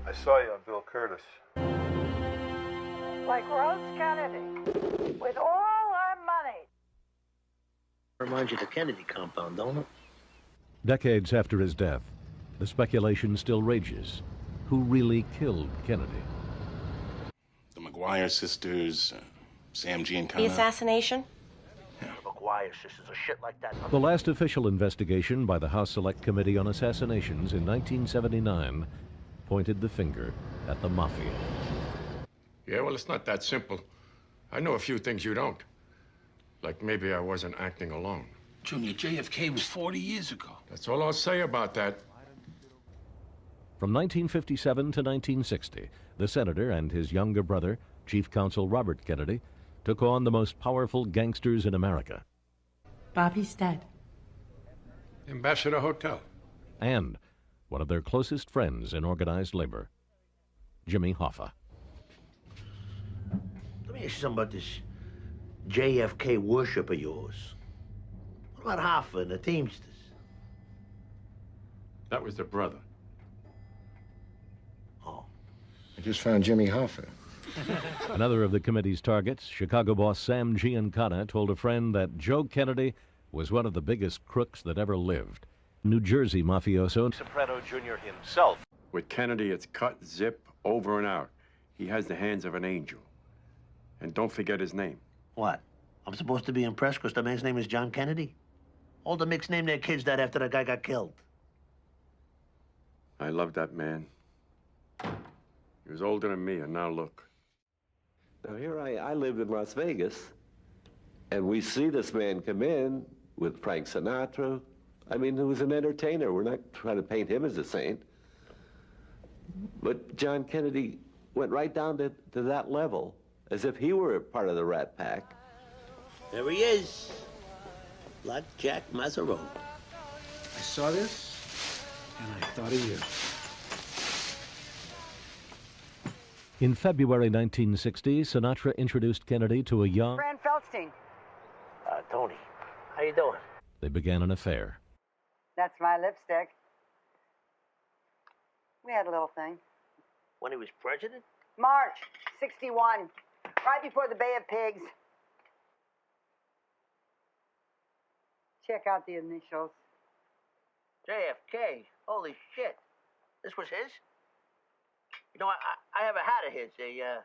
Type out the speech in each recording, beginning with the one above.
I saw you on Bill Kurtis. Like Rose Kennedy, with all our money. Reminds you of the Kennedy compound, don't it? Decades after his death, the speculation still rages. Who really killed Kennedy? The McGuire sisters, Sam Giancana. The assassination? The McGuire sisters or shit like that. The last official investigation by the House Select Committee on Assassinations in 1979 pointed the finger at the Mafia. Yeah, well, it's not that simple. I know a few things you don't. Like maybe I wasn't acting alone. Junior, JFK was 40 years ago. That's all I'll say about that. From 1957 to 1960, the senator and his younger brother, Chief Counsel Robert Kennedy, took on the most powerful gangsters in America. Bobby's dead. Ambassador Hotel. And one of their closest friends in organized labor, Jimmy Hoffa. Let me ask you something about this JFK worship of yours. What about Hoffa and the Teamsters? That was the brother. Oh. I just found Jimmy Hoffa. Another of the committee's targets, Chicago boss Sam Giancana, told a friend that Joe Kennedy was one of the biggest crooks that ever lived. New Jersey mafioso Soprano Jr. himself. With Kennedy, it's cut, zip, over and out. He has the hands of an angel. And don't forget his name. What? I'm supposed to be impressed because the man's name is John Kennedy? All the Micks named their kids that after the guy got killed. I love that man. He was older than me, and now look. Now here I live in Las Vegas, and we see this man come in with Frank Sinatra. I mean, who was an entertainer. We're not trying to paint him as a saint. But John Kennedy went right down to that level, as if he were a part of the Rat Pack. There he is. Blackjack Mazzaro. I saw this, and I thought of you. In February 1960, Sinatra introduced Kennedy to a young... Fran Feldstein. Tony, how you doing? They began an affair. That's my lipstick. We had a little thing. When he was president? March 61, right before the Bay of Pigs. Check out the initials. JFK. Holy shit. This was his? You know, I have a hat of his, a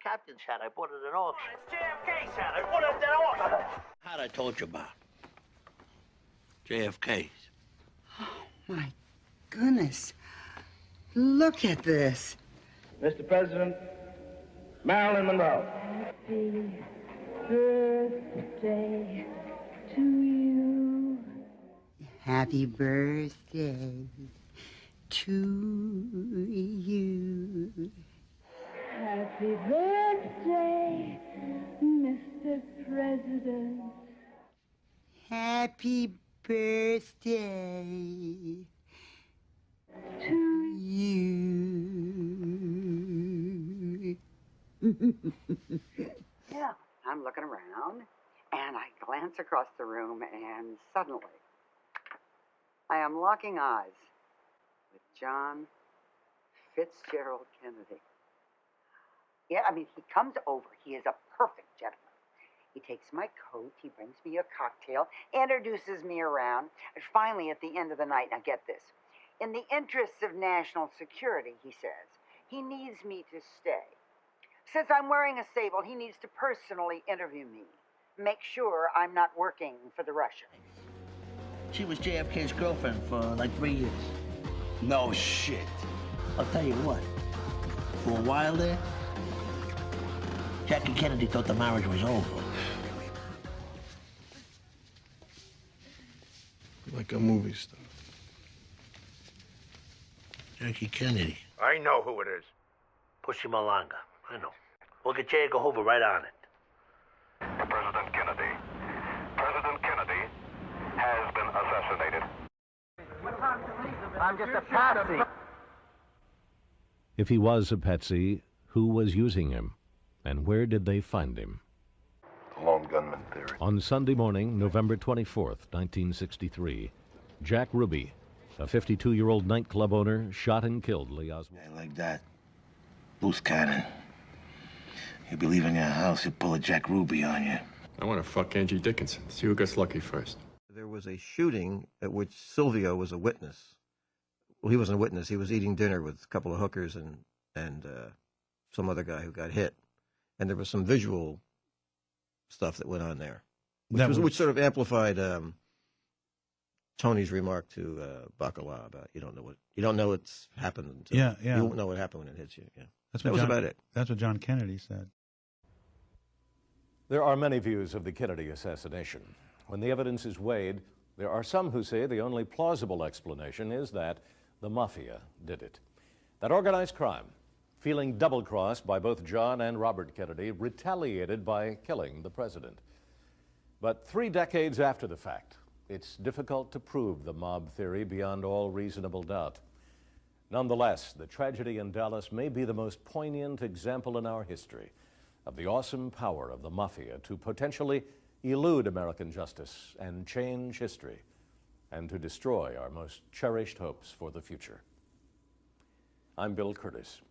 captain's hat. I bought it at auction. It's JFK's hat. I bought it at auction. Hat I told you about. JFK's. Oh, my goodness. Look at this. Mr. President, Marilyn Monroe. Happy birthday to you. Happy birthday to you. Happy birthday, Mr. President. Happy birthday to you. Yeah, I'm looking around, and I glance across the room, and suddenly, I am locking eyes with John Fitzgerald Kennedy. Yeah, I mean, he comes over. He is a perfect gentleman. He takes my coat, he brings me a cocktail, introduces me around, and finally, at the end of the night, now get this, in the interests of national security, he says, he needs me to stay. Since I'm wearing a sable, he needs to personally interview me, make sure I'm not working for the Russians. She was JFK's girlfriend for like 3 years. No shit. I'll tell you what, for a while there, Jackie Kennedy thought the marriage was over. Like a movie star. Jackie Kennedy. I know who it is. Pussy Malanga. I know. We'll get J. Edgar Hoover right on it. President Kennedy. President Kennedy has been assassinated. I'm just a patsy. If he was a patsy, who was using him? And where did they find him? The lone gunman theory. On Sunday morning, November 24th, 1963, Jack Ruby, a 52-year-old nightclub owner, shot and killed Lee Oswald. Guy like that, loose cannon. You be leaving your house, you pull a Jack Ruby on you. I want to fuck Angie Dickinson. See who gets lucky first. There was a shooting at which Silvio was a witness. Well, he wasn't a witness. He was eating dinner with a couple of hookers and some other guy who got hit. And there was some visual stuff that went on there, which sort of amplified Tony's remark to Bacala about you don't know what's happened until you won't know what happened when it hits you. Yeah, that was about it. That's what John Kennedy said. There are many views of the Kennedy assassination. When the evidence is weighed, there are some who say the only plausible explanation is that the Mafia did it. That organized crime, feeling double-crossed by both John and Robert Kennedy, retaliated by killing the president. But 3 decades after the fact, it's difficult to prove the mob theory beyond all reasonable doubt. Nonetheless, the tragedy in Dallas may be the most poignant example in our history of the awesome power of the Mafia to potentially elude American justice and change history, and to destroy our most cherished hopes for the future. I'm Bill Kurtis.